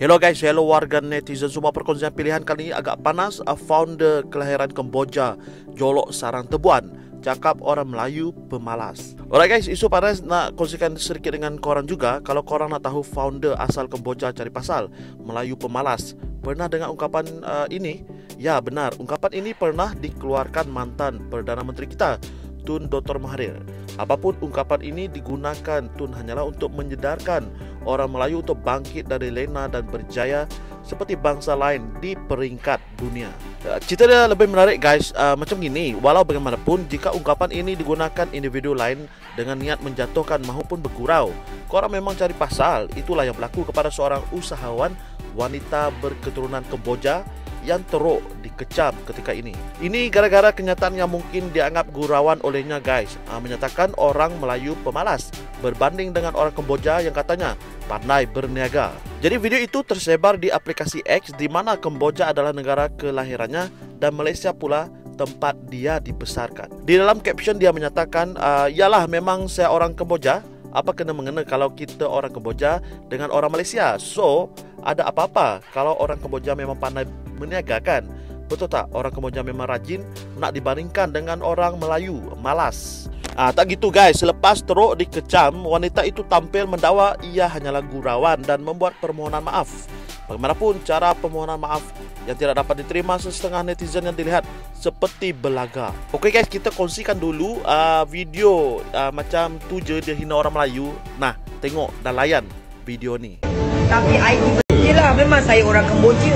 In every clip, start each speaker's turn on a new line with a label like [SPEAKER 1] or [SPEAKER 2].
[SPEAKER 1] Hello guys, hello warga netizen semua. Perkongsian pilihan kali ini agak panas. Founder kelahiran Kemboja jolok sarang tebuan, cakap orang Melayu pemalas. Alright guys, isu panas nak kongsikan sedikit dengan korang juga. Kalau korang nak tahu founder asal Kemboja cari pasal, Melayu pemalas, pernah dengar ungkapan ini? Ya benar, ungkapan ini pernah dikeluarkan mantan Perdana Menteri kita, Tun Dr. Mahathir. Apapun ungkapan ini digunakan Tun hanyalah untuk menyedarkan orang Melayu untuk bangkit dari lena dan berjaya seperti bangsa lain di peringkat dunia. Cerita dia lebih menarik guys, macam gini. Walau bagaimanapun, jika ungkapan ini digunakan individu lain dengan niat menjatuhkan maupun bergurau, korang memang cari pasal. Itulah yang berlaku kepada seorang usahawan wanita berketurunan Kemboja yang teruk dikecam ketika ini. Ini gara-gara kenyataan yang mungkin dianggap gurauan olehnya guys, menyatakan orang Melayu pemalas berbanding dengan orang Kemboja yang katanya pandai berniaga. Jadi video itu tersebar di aplikasi X, di mana Kemboja adalah negara kelahirannya dan Malaysia pula tempat dia dibesarkan. Di dalam caption dia menyatakan, yalah memang saya orang Kemboja, apa kena mengena kalau kita orang Kemboja dengan orang Malaysia? So, ada apa-apa kalau orang Kemboja memang pandai berniaga kan? Betul tak? Orang Kemboja memang rajin, nak dibandingkan dengan orang Melayu malas. Tak gitu guys, selepas teruk dikecam, wanita itu tampil mendakwa ia hanyalah gurauan dan membuat permohonan maaf. Bagaimanapun, cara permohonan maaf yang tidak dapat diterima setengah netizen yang dilihat seperti belaga. Oke guys, kita kongsikan dulu video macam tu je dia hina orang Melayu. Nah, tengok dan layan video ni.
[SPEAKER 2] Tapi ID betul memang saya orang Kemboja.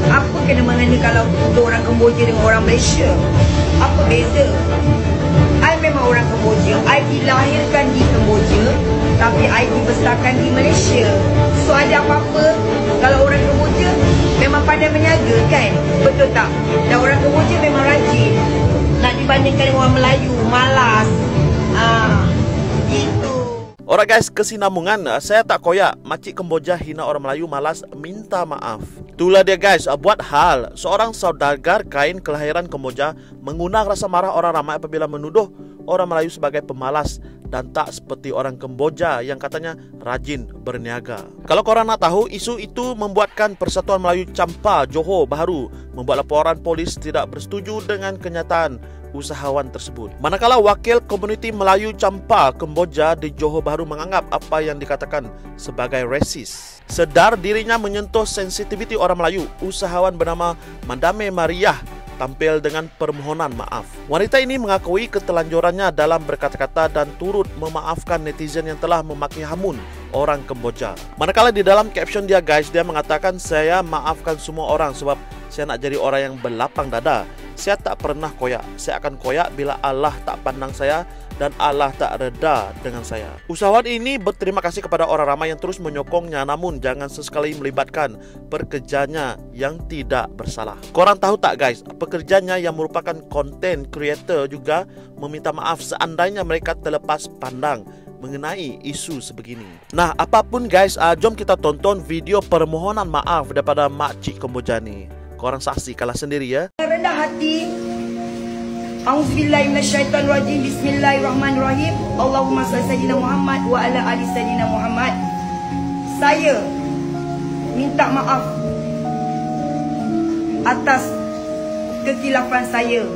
[SPEAKER 2] Apa kena mengena kalau untuk orang Kemboja dengan orang Malaysia? Apa beza? I memang orang Kemboja. I dilahirkan di Kemboja, tapi I dibesarkan di Malaysia. So ada apa-apa kalau orang Kemboja memang pandai berniaga kan? Betul tak? Dan orang Kemboja memang rajin. Nak dibandingkan dengan orang Melayu malas. Itu.
[SPEAKER 1] Alright guys, kesinambungan, saya tak koyak makcik Kemboja hina orang Melayu malas minta maaf. Itulah dia guys, buat hal seorang saudagar kain kelahiran Kemboja mengundang rasa marah orang ramai apabila menuduh orang Melayu sebagai pemalas dan tak seperti orang Kemboja yang katanya rajin berniaga. Kalau korang nak tahu, isu itu membuatkan Persatuan Melayu Champa Johor Bahru membuat laporan polis tidak bersetuju dengan kenyataan usahawan tersebut. Manakala wakil komuniti Melayu Champa Kemboja di Johor Bahru menganggap apa yang dikatakan sebagai resis. Sedar dirinya menyentuh sensitiviti orang Melayu, usahawan bernama Madame Mariah tampil dengan permohonan maaf. Wanita ini mengakui ketelanjurannya dalam berkata-kata dan turut memaafkan netizen yang telah memaki hamun orang Kemboja. Manakala di dalam caption dia guys, dia mengatakan, saya maafkan semua orang sebab saya nak jadi orang yang berlapang dada. Saya tak pernah koyak. Saya akan koyak bila Allah tak pandang saya dan Allah tak reda dengan saya. Usahawan ini berterima kasih kepada orang ramai yang terus menyokongnya, namun jangan sesekali melibatkan pekerjanya yang tidak bersalah. Korang tahu tak guys, pekerjanya yang merupakan content creator juga meminta maaf seandainya mereka terlepas pandang mengenai isu sebegini. Nah, apapun guys, jom kita tonton video permohonan maaf daripada makcik Kemboja ni. Korang saksikanlah sendiri ya.
[SPEAKER 2] Rendah hati. Auzubillahi minasyaitonirrajim. Bismillahirrahmanirrahim. Allahumma shalli sayyidina Muhammad wa ala ali sayyidina Muhammad. Saya minta maaf atas kekilafan saya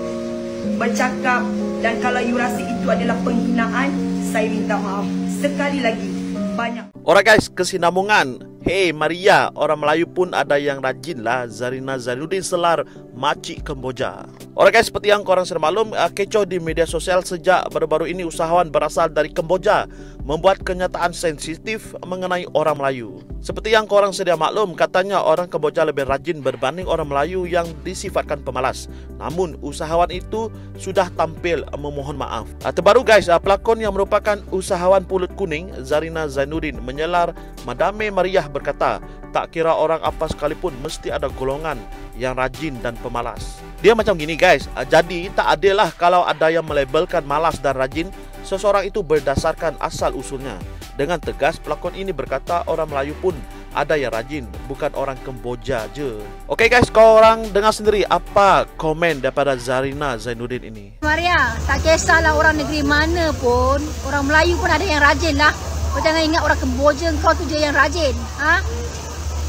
[SPEAKER 2] bercakap, dan kalau you rasa itu adalah penghinaan, saya minta maaf sekali lagi banyak.
[SPEAKER 1] Alright guys, kesinambungan. Hey Maria, orang Melayu pun ada yang rajin lah. Zarina Zainuddin selar makcik Kemboja. Alright guys, seperti yang korang sudah maklum, kecoh di media sosial sejak baru-baru ini usahawan berasal dari Kemboja membuat kenyataan sensitif mengenai orang Melayu. Seperti yang korang sedia maklum, katanya orang Kemboja lebih rajin berbanding orang Melayu yang disifatkan pemalas. Namun usahawan itu sudah tampil memohon maaf. Terbaru guys, pelakon yang merupakan usahawan pulut kuning Zarina Zainuddin menyelar Madame Mariah berkata, tak kira orang apa sekalipun mesti ada golongan yang rajin dan pemalas. Dia macam gini guys, jadi tak adil lah kalau ada yang melabelkan malas dan rajin seseorang itu berdasarkan asal usulnya. Dengan tegas, pelakon ini berkata orang Melayu pun ada yang rajin, bukan orang Kemboja je. Oke guys, korang dengar sendiri apa komen daripada Zarina Zainuddin ini.
[SPEAKER 3] Maria, tak kisahlah orang negeri mana pun, orang Melayu pun ada yang rajin lah. Kau jangan ingat orang Kemboja kau tu je yang rajin.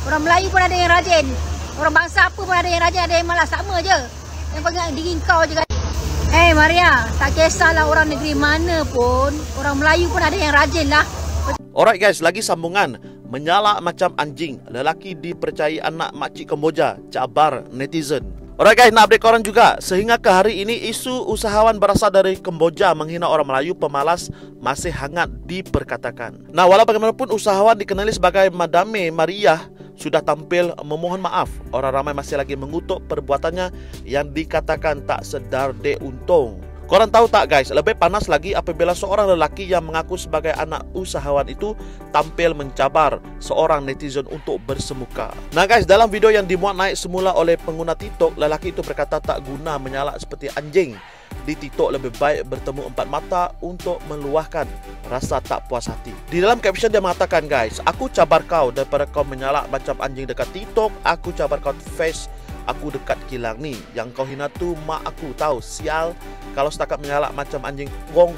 [SPEAKER 3] Orang Melayu pun ada yang rajin. Orang bangsa apa pun ada yang rajin, ada yang malas. Sama je. Yang kau ingat diri kau je kan. Maria, tak kisahlah orang negeri mana pun. Orang Melayu pun ada yang rajin lah.
[SPEAKER 1] Alright guys, lagi sambungan. Menyala macam anjing. Lelaki dipercayai anak makcik Kemboja. Cabar netizen. Alright guys, nak update korang juga. Sehingga ke hari ini, isu usahawan berasal dari Kemboja menghina orang Melayu pemalas masih hangat diperkatakan. Nah, walau bagaimanapun usahawan dikenali sebagai Madame Maria sudah tampil memohon maaf, orang ramai masih lagi mengutuk perbuatannya yang dikatakan tak sedar de untung. Korang tahu tak guys, lebih panas lagi apabila seorang lelaki yang mengaku sebagai anak usahawan itu tampil mencabar seorang netizen untuk bersemuka. Nah guys, dalam video yang dimuat naik semula oleh pengguna TikTok, lelaki itu berkata tak guna menyala seperti anjing. Di TikTok lebih baik bertemu empat mata untuk meluahkan rasa tak puas hati. Di dalam caption dia mengatakan, guys, aku cabar kau daripada kau menyala macam anjing dekat TikTok. Aku cabar kau face aku dekat kilang ni. Yang kau hina tu mak aku tahu. Sial kalau setakat menyala macam anjing. Gong.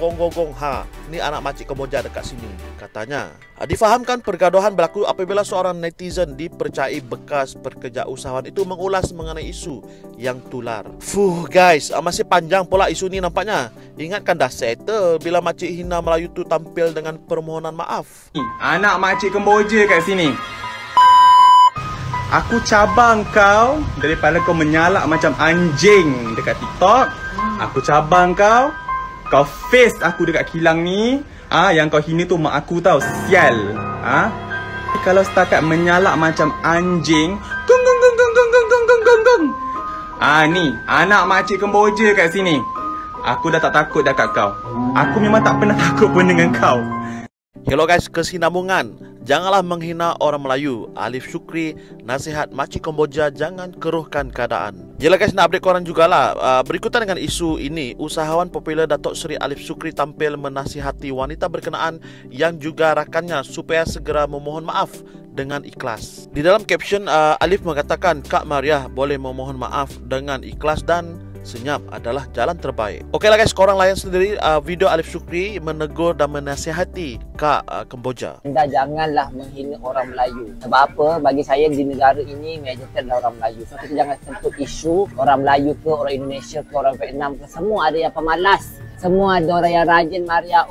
[SPEAKER 1] Ha, ni anak makcik Kemboja dekat sini, katanya. Difahamkan pergaduhan berlaku apabila seorang netizen dipercayai bekas pekerja usahawan itu mengulas mengenai isu yang tular. Guys, masih panjang pula isu ni nampaknya. Ingatkan dah settle bila makcik hina Melayu tu tampil dengan permohonan maaf.
[SPEAKER 4] Anak makcik Kemboja kat sini. Aku cabang kau daripada kau menyalak macam anjing dekat TikTok. Aku cabang kau. Kau face aku dekat kilang ni. Yang kau hina tu mak aku tahu. Sial. Kalau setakat menyalak macam anjing, gong. Ni anak makcik Kemboja kat sini. Aku dah tak takut dah kat kau. Aku memang tak pernah takut pun dengan kau.
[SPEAKER 1] Hello guys, kesinambungan. Janganlah menghina orang Melayu. Alif Syukri, nasihat makcik Kemboja, jangan keruhkan keadaan. Jelah guys, nak update korang jugalah. Berikutan dengan isu ini, usahawan popular Datuk Seri Alif Syukri tampil menasihati wanita berkenaan yang juga rakannya supaya segera memohon maaf dengan ikhlas. Di dalam caption, Alif mengatakan, Kak Maria boleh memohon maaf dengan ikhlas dan senyap adalah jalan terbaik. Okeylah guys, korang layan sendiri video Alif Syukri menegur dan menasihati Kak Kemboja.
[SPEAKER 5] Anda janganlah menghina orang Melayu. Sebab apa? Bagi saya di negara ini majoriti adalah orang Melayu. So kita jangan sentuh isu orang Melayu ke, orang Indonesia ke, orang Vietnam ke. Semua ada yang pemalas. Semua ada orang yang rajin, Maria.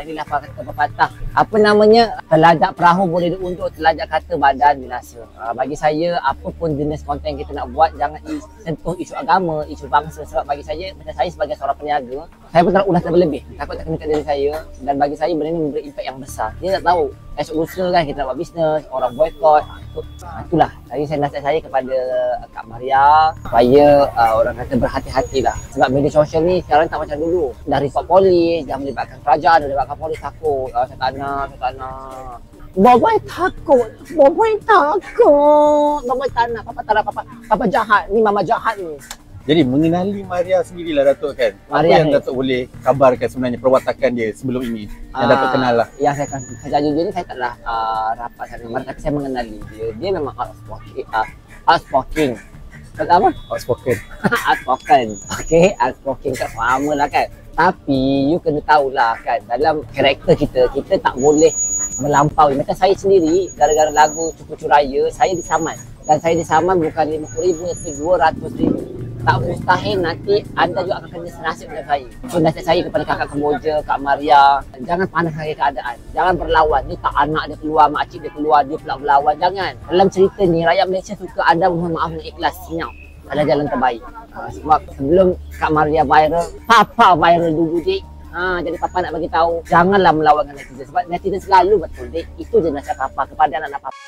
[SPEAKER 5] Inilah pepatah. Apa namanya? Telajak perahu boleh diundur, telajak kata badan binasa. Bagi saya, apapun jenis konten kita nak buat, jangan sentuh isu agama, isu bangsa. Sebab bagi saya, macam saya sebagai seorang peniaga, saya pun tak ulas terlebih. Takut tak kena kat diri saya. Dan bagi saya, benda ni memberi impak yang besar. Dia tak tahu. As usaha kan, kita nak buat bisnes, orang boycott. Itulah. Saya nasihat saya kepada Kak Maria, supaya orang kata berhati-hatilah. Sebab media sosial ni sekarang tak macam dulu. Dah report polis, dah melibatkan kerajaan, dah melibatkan polis, takut. Saya tak nak. Boboy takut. Boboy tak nak. Papa jahat. Ni mama jahat ni.
[SPEAKER 6] Jadi mengenali Maria sendirilah Datuk kan.
[SPEAKER 5] Maria
[SPEAKER 6] apa yang
[SPEAKER 5] ni,
[SPEAKER 6] Datuk boleh kabarkan sebenarnya perwatakan dia sebelum ini yang Datuk kenal lah.
[SPEAKER 5] Yang saya jujur ni saya taklah rapat sangat, tapi saya mengenali dia. Dia memang outspoken. Kata apa?
[SPEAKER 6] Outspoken.
[SPEAKER 5] Outspoken. Okey, outspoken kan sama lah kan. Tapi you kena tahulah kan, dalam karakter kita tak boleh melampaui. Macam saya sendiri, gara-gara lagu Cukup Raya, saya disaman. Dan saya disaman bukan 50,000 tapi 200,000. Tak mustahil nanti anda juga akan kena senasib dengan saya. So nasihat saya kepada kakak Kemboja, Kak Maria, jangan panaskan keadaan. Jangan berlawan. Ni tak anak dia keluar, makcik dia keluar, dia pula berlawan. Jangan. Dalam cerita ni, rakyat Malaysia suka anda mohon maaf dengan ikhlas, senyap. Adalah jalan terbaik. Sebab sebelum Kak Maria viral, Papa viral dulu dik. Jadi Papa nak bagi tahu, janganlah melawan dengan netizen. Sebab netizen selalu betul dik. Itu je nasihat Papa kepada anak-anak Papa.